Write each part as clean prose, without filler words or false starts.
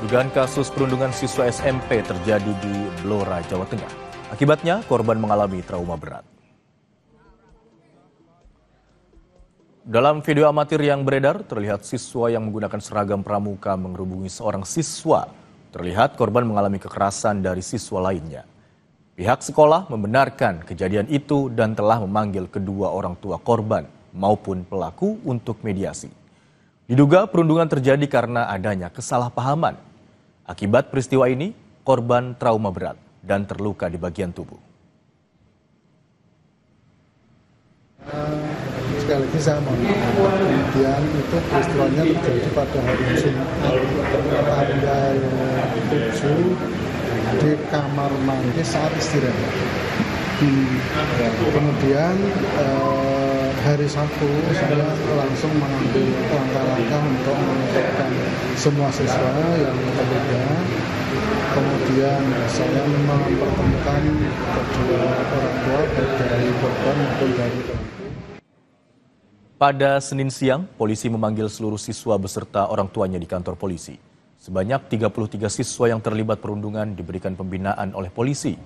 Dugaan kasus perundungan siswa SMP terjadi di Blora, Jawa Tengah. Akibatnya, korban mengalami trauma berat. Dalam video amatir yang beredar, terlihat siswa yang menggunakan seragam pramuka mengerubungi seorang siswa. Terlihat korban mengalami kekerasan dari siswa lainnya. Pihak sekolah membenarkan kejadian itu dan telah memanggil kedua orang tua korban maupun pelaku untuk mediasi. Diduga perundungan terjadi karena adanya kesalahpahaman. Akibat peristiwa ini, korban trauma berat dan terluka di bagian tubuh. Sekali lagi saya mohon maaf, kemudian itu peristiwanya terjadi pada hari Jumat tanggal 7 di kamar mandi saat istirahat. Kemudian hari Sabtu saya langsung mengambil langkah-langkah untuk menentukan semua siswa yang terlibat. Kemudian saya mempertemukan kedua orang tua baik dari korban maupun dari pelaku. Pada Senin siang, polisi memanggil seluruh siswa beserta orang tuanya di kantor polisi. Sebanyak 33 siswa yang terlibat perundungan diberikan pembinaan oleh polisi.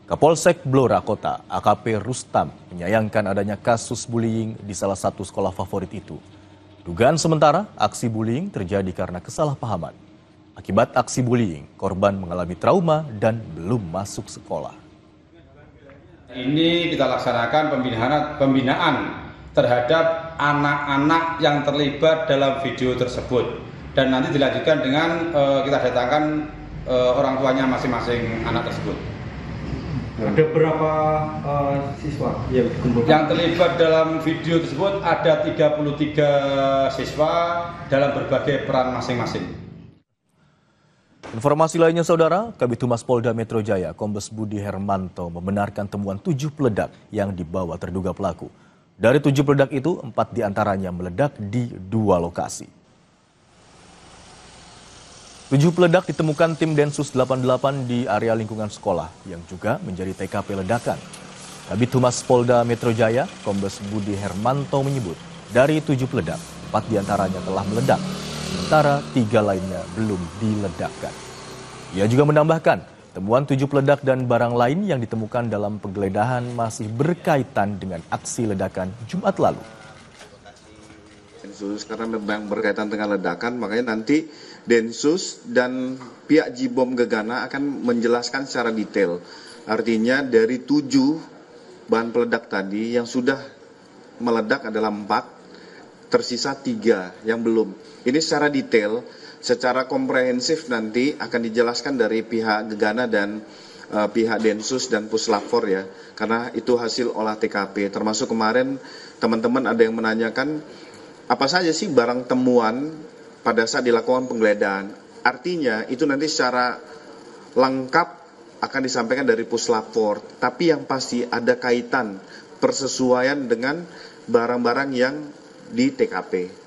Kapolsek Blora Kota, AKP Rustam, menyayangkan adanya kasus bullying di salah satu sekolah favorit itu. Dugaan sementara, aksi bullying terjadi karena kesalahpahaman. Akibat aksi bullying, korban mengalami trauma dan belum masuk sekolah. Ini kita laksanakan pembinaan terhadap anak-anak yang terlibat dalam video tersebut. Dan nanti dilanjutkan dengan kita datangkan orang tuanya masing-masing anak tersebut. Ada berapa siswa yang dikumpulkan? Yang terlibat dalam video tersebut ada 33 siswa dalam berbagai peran masing-masing. Informasi lainnya, Saudara, Kabid Humas Polda Metro Jaya, Kombes Budi Hermanto, membenarkan temuan 7 peledak yang dibawa terduga pelaku. Dari 7 peledak itu, 4 diantaranya meledak di 2 lokasi. 7 peledak ditemukan tim Densus 88 di area lingkungan sekolah yang juga menjadi TKP ledakan. Kabid Humas Polda Metro Jaya, Kombes Budi Hermanto menyebut dari 7 peledak, 4 diantaranya telah meledak, sementara 3 lainnya belum diledakkan. Ia juga menambahkan, temuan 7 peledak dan barang lain yang ditemukan dalam penggeledahan masih berkaitan dengan aksi ledakan Jumat lalu. Densus karena memang berkaitan dengan ledakan, makanya nanti Densus dan pihak Jibom Gegana akan menjelaskan secara detail. Artinya dari 7 bahan peledak tadi yang sudah meledak adalah 4, tersisa 3 yang belum. Ini secara detail, secara komprehensif nanti akan dijelaskan dari pihak Gegana dan pihak Densus dan Puslapfor ya. Karena itu hasil olah TKP. Termasuk kemarin teman-teman ada yang menanyakan apa saja sih barang temuan pada saat dilakukan penggeledahan. Artinya itu nanti secara lengkap akan disampaikan dari Puslapfor. Tapi yang pasti ada kaitan persesuaian dengan barang-barang yang di TKP.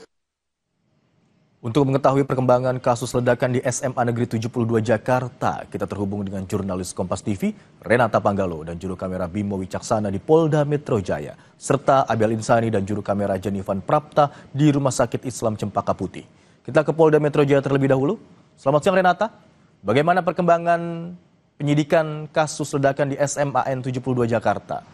Untuk mengetahui perkembangan kasus ledakan di SMA Negeri 72 Jakarta, kita terhubung dengan jurnalis Kompas TV, Renata Panggalo, dan juru kamera Bimo Wicaksana di Polda Metro Jaya, serta Abel Insani dan juru kamera Jenivan Prapta di Rumah Sakit Islam Cempaka Putih. Kita ke Polda Metro Jaya terlebih dahulu. Selamat siang Renata, bagaimana perkembangan penyidikan kasus ledakan di SMA N72 Jakarta?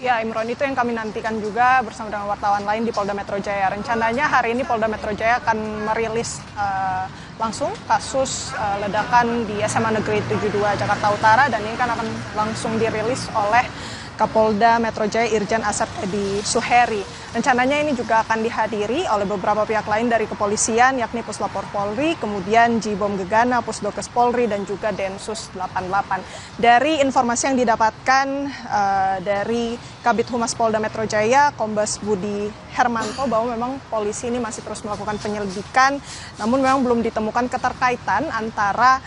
Ya, Imron, itu yang kami nantikan juga bersama dengan wartawan lain di Polda Metro Jaya. Rencananya hari ini Polda Metro Jaya akan merilis langsung kasus ledakan di SMA Negeri 72 Jakarta Utara, dan ini kan akan langsung dirilis oleh Kapolda Metro Jaya Irjen Asep Edi Suheri. Rencananya ini juga akan dihadiri oleh beberapa pihak lain dari kepolisian, yakni Puslapor Polri, kemudian Jibom Gegana, Pusdokes Polri, dan juga Densus 88. Dari informasi yang didapatkan dari Kabid Humas Polda Metro Jaya, Kombes Budi Hermanto, bahwa memang polisi ini masih terus melakukan penyelidikan, namun memang belum ditemukan keterkaitan antara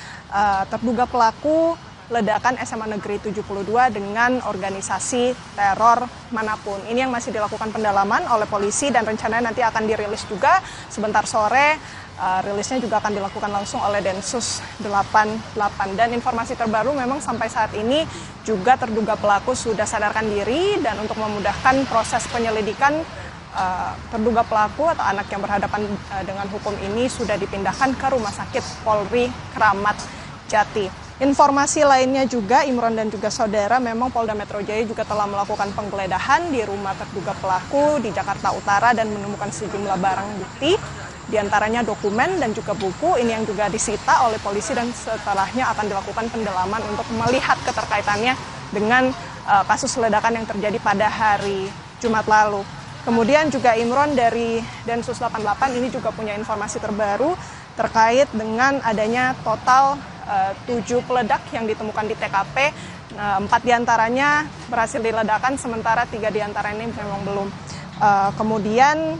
terduga pelaku ledakan SMA Negeri 72 dengan organisasi teror manapun. Ini yang masih dilakukan pendalaman oleh polisi dan rencananya nanti akan dirilis juga sebentar sore. Rilisnya juga akan dilakukan langsung oleh Densus 88. Dan informasi terbaru memang sampai saat ini juga terduga pelaku sudah sadarkan diri, dan untuk memudahkan proses penyelidikan terduga pelaku atau anak yang berhadapan dengan hukum ini sudah dipindahkan ke Rumah Sakit Polri Kramat Jati. Informasi lainnya juga, Imron dan juga saudara, memang Polda Metro Jaya juga telah melakukan penggeledahan di rumah terduga pelaku di Jakarta Utara dan menemukan sejumlah barang bukti, diantaranya dokumen dan juga buku. Ini yang juga disita oleh polisi dan setelahnya akan dilakukan pendalaman untuk melihat keterkaitannya dengan kasus ledakan yang terjadi pada hari Jumat lalu. Kemudian juga Imron dari Densus 88 ini juga punya informasi terbaru terkait dengan adanya total 7 peledak yang ditemukan di TKP, 4 diantaranya berhasil diledakkan, sementara 3 diantaranya memang belum. Kemudian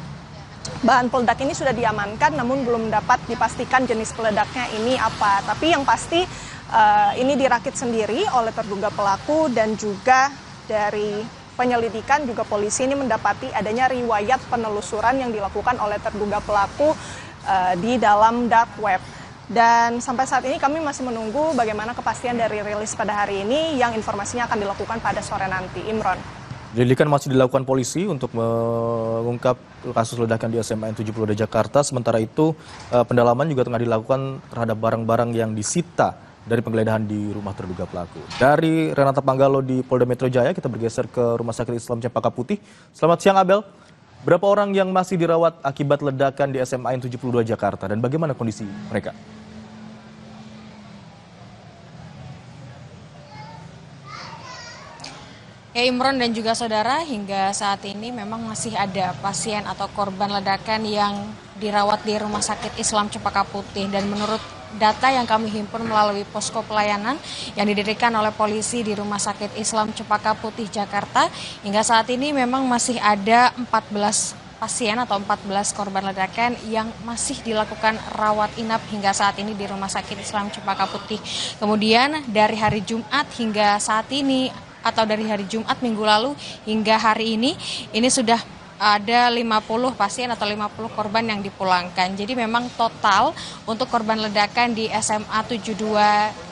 bahan peledak ini sudah diamankan, namun belum dapat dipastikan jenis peledaknya ini apa. Tapi yang pasti ini dirakit sendiri oleh terduga pelaku, dan juga dari penyelidikan juga polisi ini mendapati adanya riwayat penelusuran yang dilakukan oleh terduga pelaku di dalam dark web. Dan sampai saat ini kami masih menunggu bagaimana kepastian dari rilis pada hari ini yang informasinya akan dilakukan pada sore nanti. Imron. Penyelidikan masih dilakukan polisi untuk mengungkap kasus ledakan di SMA N 70 Jakarta. Sementara itu pendalaman juga tengah dilakukan terhadap barang-barang yang disita dari penggeledahan di rumah terduga pelaku. Dari Renata Panggalo di Polda Metro Jaya, kita bergeser ke Rumah Sakit Islam Cempaka Putih. Selamat siang, Abel. Berapa orang yang masih dirawat akibat ledakan di SMA N 72 Jakarta dan bagaimana kondisi mereka? Ya, Imron dan juga saudara, hingga saat ini memang masih ada pasien atau korban ledakan yang dirawat di Rumah Sakit Islam Cempaka Putih. Dan menurut data yang kami himpun melalui posko pelayanan yang didirikan oleh polisi di Rumah Sakit Islam Cempaka Putih Jakarta, hingga saat ini memang masih ada 14 pasien atau 14 korban ledakan yang masih dilakukan rawat inap hingga saat ini di Rumah Sakit Islam Cempaka Putih. Kemudian dari hari Jumat hingga saat ini, atau dari hari Jumat minggu lalu hingga hari ini sudah ada 50 pasien atau 50 korban yang dipulangkan. Jadi memang total untuk korban ledakan di SMA 72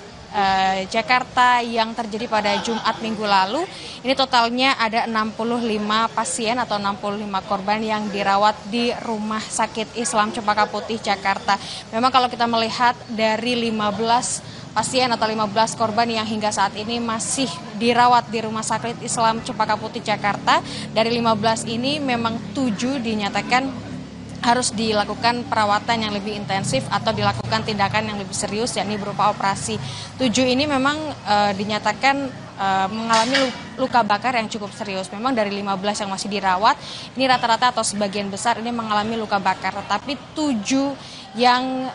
Jakarta yang terjadi pada Jumat minggu lalu, ini totalnya ada 65 pasien atau 65 korban yang dirawat di Rumah Sakit Islam Cempaka Putih Jakarta. Memang kalau kita melihat dari 15 pasien atau 15 korban yang hingga saat ini masih dirawat di Rumah Sakit Islam Cempaka Putih Jakarta, dari 15 ini memang 7 dinyatakan harus dilakukan perawatan yang lebih intensif atau dilakukan tindakan yang lebih serius, yakni berupa operasi. 7 ini memang dinyatakan mengalami luka bakar yang cukup serius. Memang dari 15 yang masih dirawat, ini rata-rata atau sebagian besar ini mengalami luka bakar. Tetapi 7 yang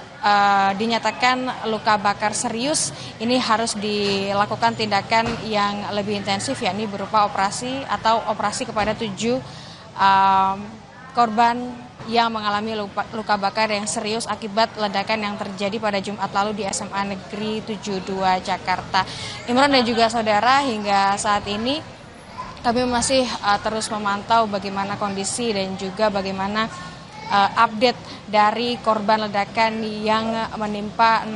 dinyatakan luka bakar serius ini harus dilakukan tindakan yang lebih intensif, yakni berupa operasi atau operasi kepada 7 korban yang mengalami luka bakar yang serius akibat ledakan yang terjadi pada Jumat lalu di SMA Negeri 72 Jakarta. Imron dan juga saudara, hingga saat ini kami masih terus memantau bagaimana kondisi dan juga bagaimana update dari korban ledakan yang menimpa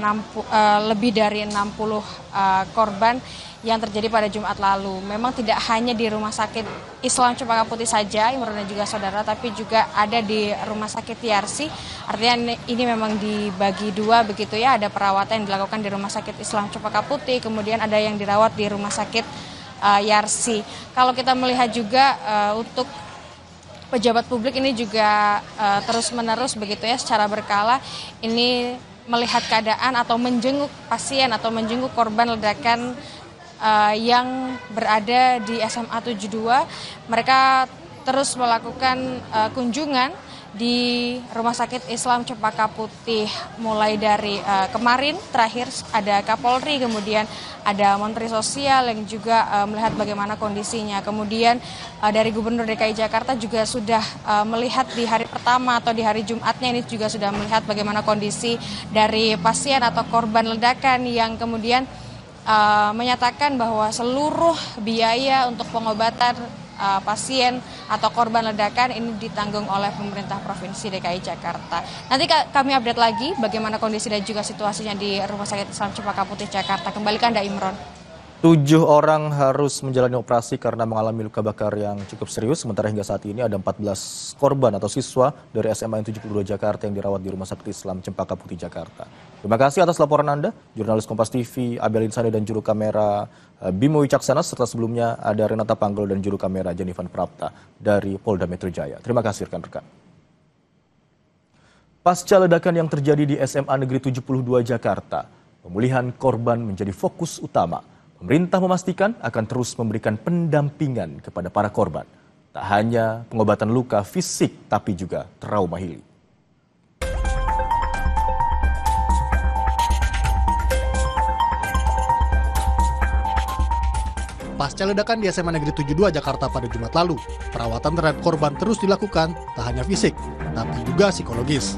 lebih dari 60 korban yang terjadi pada Jumat lalu. Memang tidak hanya di Rumah Sakit Islam Cempaka Putih saja, Imron dan juga saudara, tapi juga ada di Rumah Sakit Yarsi. Artinya ini memang dibagi dua begitu ya, ada perawatan yang dilakukan di Rumah Sakit Islam Cempaka Putih, kemudian ada yang dirawat di Rumah Sakit Yarsi. Kalau kita melihat juga untuk pejabat publik ini juga terus-menerus begitu ya, secara berkala ini melihat keadaan atau menjenguk pasien atau menjenguk korban ledakan yang berada di SMA 72. Mereka terus melakukan kunjungan di Rumah Sakit Islam Cempaka Putih mulai dari kemarin terakhir ada Kapolri, kemudian ada Menteri Sosial yang juga melihat bagaimana kondisinya. Kemudian dari Gubernur DKI Jakarta juga sudah melihat di hari pertama atau di hari Jumatnya ini juga sudah melihat bagaimana kondisi dari pasien atau korban ledakan yang kemudian menyatakan bahwa seluruh biaya untuk pengobatan pasien atau korban ledakan ini ditanggung oleh pemerintah Provinsi DKI Jakarta. Nanti kami update lagi bagaimana kondisi dan juga situasinya di Rumah Sakit Islam Cempaka Putih Jakarta. Kembali ke Anda, Imron. 7 orang harus menjalani operasi karena mengalami luka bakar yang cukup serius. Sementara hingga saat ini ada 14 korban atau siswa dari SMA 72 Jakarta yang dirawat di Rumah Sakit Islam Cempaka Putih, Jakarta. Terima kasih atas laporan Anda, jurnalis Kompas TV Abel Insani dan juru kamera Bimo Wicaksana, serta sebelumnya ada Renata Panggel dan juru kamera Jenifan Prapta dari Polda Metro Jaya. Terima kasih rekan-rekan. Pasca ledakan yang terjadi di SMA Negeri 72 Jakarta, pemulihan korban menjadi fokus utama. Pemerintah memastikan akan terus memberikan pendampingan kepada para korban. Tak hanya pengobatan luka fisik, tapi juga trauma healing. Pasca ledakan di SMA Negeri 72 Jakarta pada Jumat lalu, perawatan terhadap korban terus dilakukan, tak hanya fisik, tapi juga psikologis.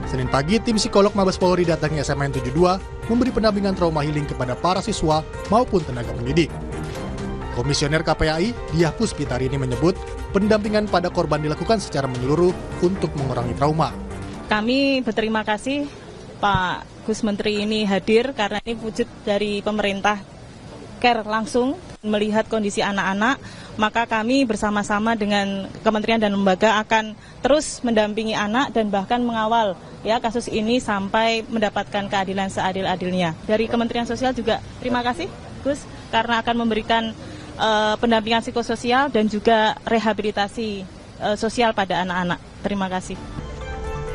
Senin pagi, tim psikolog Mabes Polri datangi SMA 72 memberi pendampingan trauma healing kepada para siswa maupun tenaga pendidik. Komisioner KPAI, Diah Puspitari ini menyebut pendampingan pada korban dilakukan secara menyeluruh untuk mengurangi trauma. Kami berterima kasih Pak Gus Menteri ini hadir karena ini wujud dari pemerintah care langsung melihat kondisi anak-anak, maka kami bersama-sama dengan kementerian dan lembaga akan terus mendampingi anak dan bahkan mengawal kasus ini sampai mendapatkan keadilan seadil-adilnya. Dari Kementerian Sosial juga terima kasih Gus karena akan memberikan pendampingan psikososial dan juga rehabilitasi sosial pada anak-anak. Terima kasih.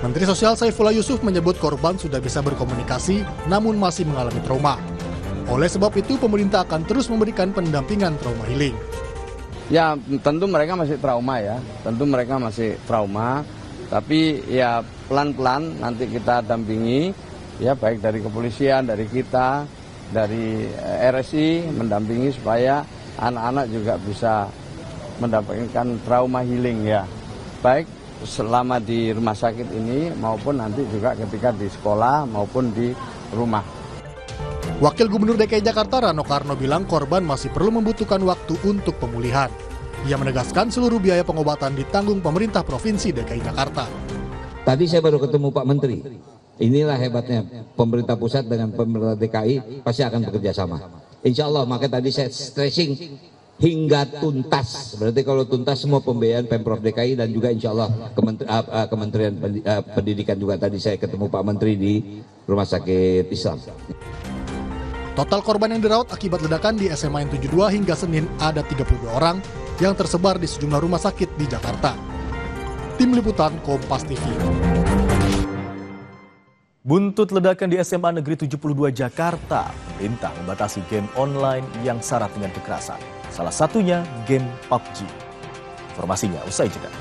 Menteri Sosial Saifullah Yusuf menyebut korban sudah bisa berkomunikasi namun masih mengalami trauma. Oleh sebab itu, pemerintah akan terus memberikan pendampingan trauma healing. Ya, tentu mereka masih trauma ya. Tentu mereka masih trauma. Tapi ya pelan-pelan nanti kita dampingi, ya baik dari kepolisian, dari kita, dari RSI, mendampingi supaya anak-anak juga bisa mendapatkan trauma healing ya. Baik selama di rumah sakit ini maupun nanti juga ketika di sekolah maupun di rumah. Wakil Gubernur DKI Jakarta Rano Karno bilang korban masih perlu membutuhkan waktu untuk pemulihan. Ia menegaskan seluruh biaya pengobatan ditanggung pemerintah Provinsi DKI Jakarta. Tadi saya baru ketemu Pak Menteri. Inilah hebatnya pemerintah pusat dengan pemerintah DKI pasti akan bekerja sama. Insya Allah, makanya tadi saya stressing hingga tuntas. Berarti kalau tuntas semua pembiayaan Pemprov DKI dan juga insya Allah Kementerian Pendidikan juga tadi saya ketemu Pak Menteri di Rumah Sakit Islam. Total korban yang dirawat akibat ledakan di SMA 72 hingga Senin ada 32 orang yang tersebar di sejumlah rumah sakit di Jakarta. Tim Liputan Kompas TV. Buntut ledakan di SMA Negeri 72 Jakarta, pemerintah membatasi game online yang syarat dengan kekerasan. Salah satunya game PUBG. Informasinya usai jeda.